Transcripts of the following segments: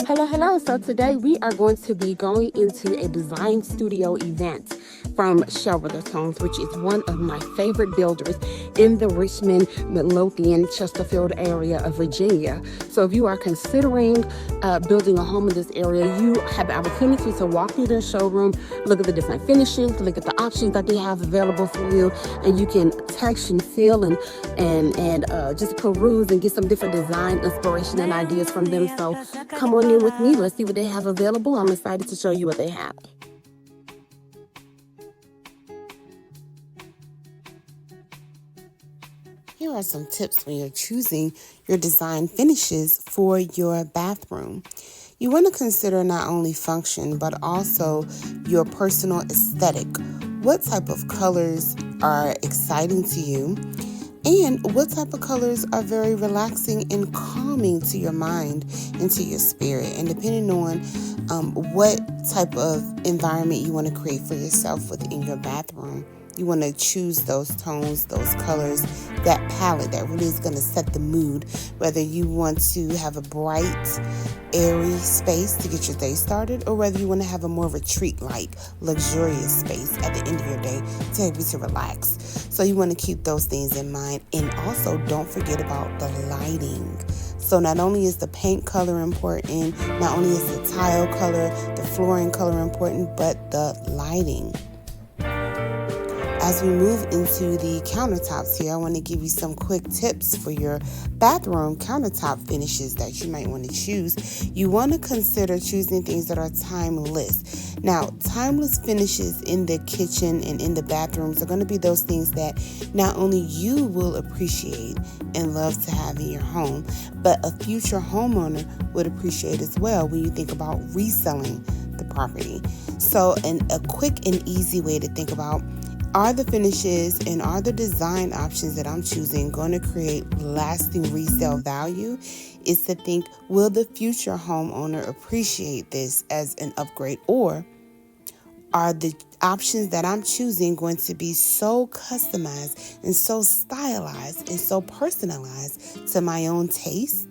Hello. So today we are going to be going into a design studio event from Chesterfield, which is one of my favorite builders in the Richmond, Midlothian, Chesterfield area of Virginia. So if you are considering building a home in this area, you have the opportunity to walk through their showroom, look at the different finishes, look at the options that they have available for you, and you can touch and feel and just peruse and get some different design inspiration and ideas from them. So come on in with me. Let's see what they have available. I'm excited to show you what they have. Here are some tips when you're choosing your design finishes for your bathroom. You want to consider not only function, but also your personal aesthetic. What type of colors are exciting to you? And what type of colors are very relaxing and calming to your mind and to your spirit? And depending on what type of environment you want to create for yourself within your bathroom, you want to choose those tones, those colors, that palette that really is going to set the mood. Whether you want to have a bright, airy space to get your day started, or whether you want to have a more retreat-like, luxurious space at the end of your day to help you to relax. So you want to keep those things in mind. And also don't forget about the lighting. So not only is the paint color important, not only is the tile color, the flooring color important, but the lighting. As we move into the countertops here, I want to give you some quick tips for your bathroom countertop finishes that you might want to choose. You want to consider choosing things that are timeless. Now, timeless finishes in the kitchen and in the bathrooms are going to be those things that not only you will appreciate and love to have in your home, but a future homeowner would appreciate as well when you think about reselling the property. So, a quick and easy way to think about, are the finishes and are the design options that I'm choosing going to create lasting resale value? Is to think, will the future homeowner appreciate this as an upgrade? Or are the options that I'm choosing going to be so customized and so stylized and so personalized to my own taste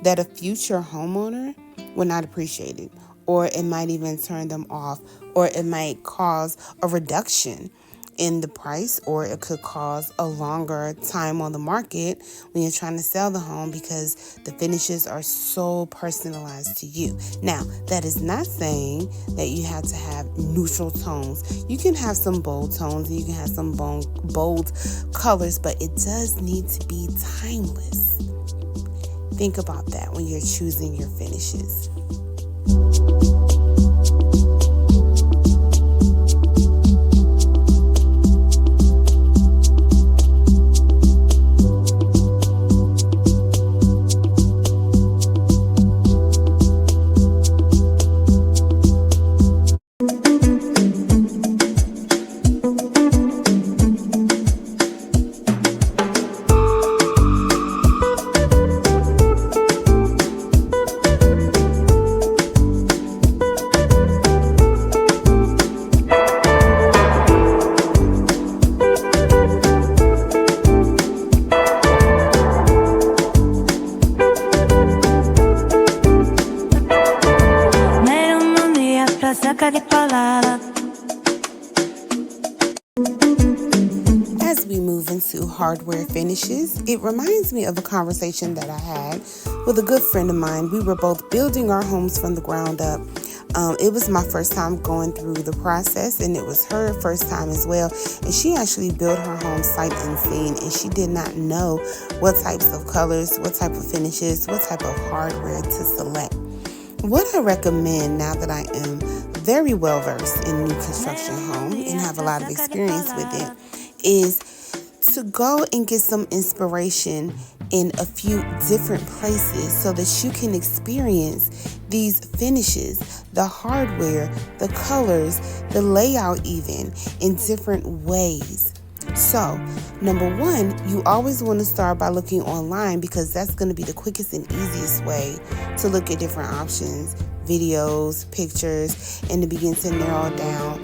that a future homeowner will not appreciate it? Or it might even turn them off, or it might cause a reduction in the price, or it could cause a longer time on the market when you're trying to sell the home because the finishes are so personalized to you. Now, that is not saying that you have to have neutral tones. You can have some bold tones and you can have some bold colors, but it does need to be timeless. Think about that when you're choosing your finishes. As we move into hardware finishes, it reminds me of a conversation that I had with a good friend of mine. We were both building our homes from the ground up. It was my first time going through the process, and it was her first time as well. And she actually built her home sight unseen, and she did not know what types of colors, what type of finishes, what type of hardware to select. What I recommend, now that I am very well versed in new construction home and have a lot of experience with it, is to go and get some inspiration in a few different places so that you can experience these finishes, the hardware, the colors, the layout even, in different ways. So, number one, you always want to start by looking online, because that's going to be the quickest and easiest way to look at different options, videos, pictures, and to begin to narrow down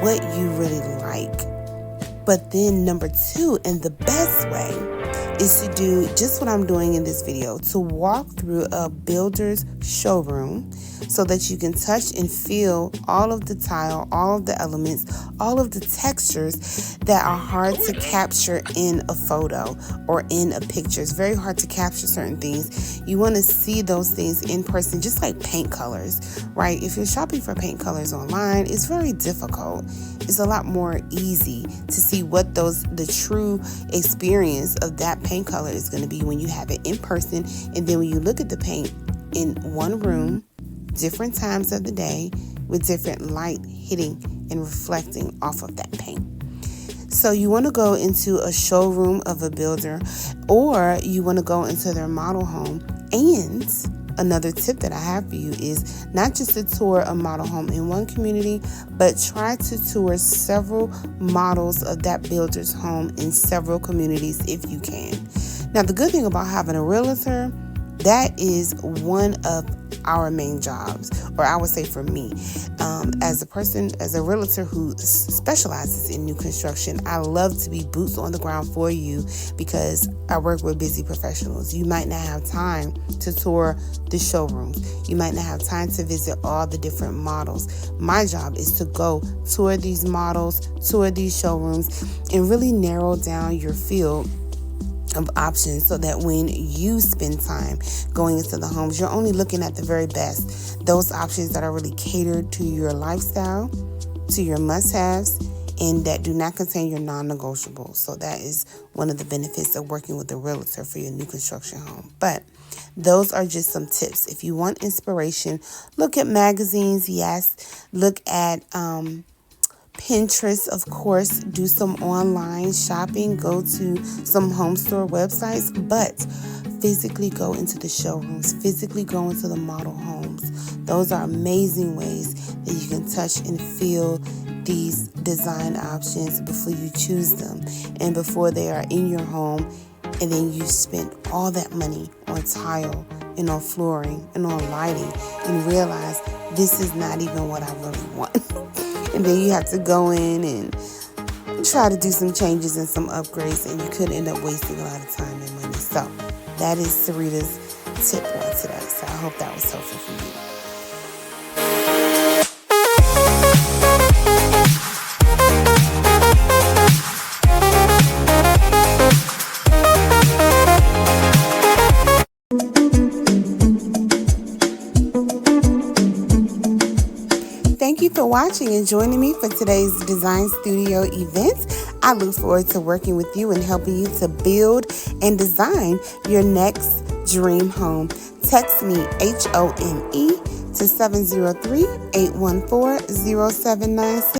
what you really like. But then number 2, and the best way, is to do just what I'm doing in this video, to walk through a builder's showroom so that you can touch and feel all of the tile, all of the elements, all of the textures that are hard to capture in a photo or in a picture. It's very hard to capture certain things. You want to see those things in person, just like paint colors, right? If you're shopping for paint colors online, it's very difficult. It's a lot more easy to see what the true experience of that paint color is going to be when you have it in person, and then when you look at the paint in one room, different times of the day, with different light hitting and reflecting off of that paint. So you want to go into a showroom of a builder, or you want to go into their model home. And another tip that I have for you is not just to tour a model home in one community, but try to tour several models of that builder's home in several communities if you can. Now, the good thing about having a realtor, that is one of our main jobs, or I would say for me, as a realtor who specializes in new construction, I love to be boots on the ground for you because I work with busy professionals. You might not have time to tour the showrooms. You might not have time to visit all the different models. My job is to go tour these models, tour these showrooms, and really narrow down your field of options so that when you spend time going into the homes, you're only looking at the very best, those options that are really catered to your lifestyle, to your must-haves, and that do not contain your non-negotiables. So that is one of the benefits of working with a realtor for your new construction home. But those are just some tips. If you want inspiration, look at magazines, yes. Look at Pinterest, of course. Do some online shopping. Go to some home store websites, but physically go into the showrooms, physically go into the model homes. Those are amazing ways that you can touch and feel these design options before you choose them and before they are in your home, and then you spent all that money on tile and on flooring and on lighting and realize this is not even what I really want. And then you have to go in and try to do some changes and some upgrades, and you could end up wasting a lot of time and money. So that is Sarita's tip on today. So I hope that was helpful for you. Thank you for watching and joining me for today's Design Studio event. I look forward to working with you and helping you to build and design your next dream home. Text me HOME to 703-814-0796.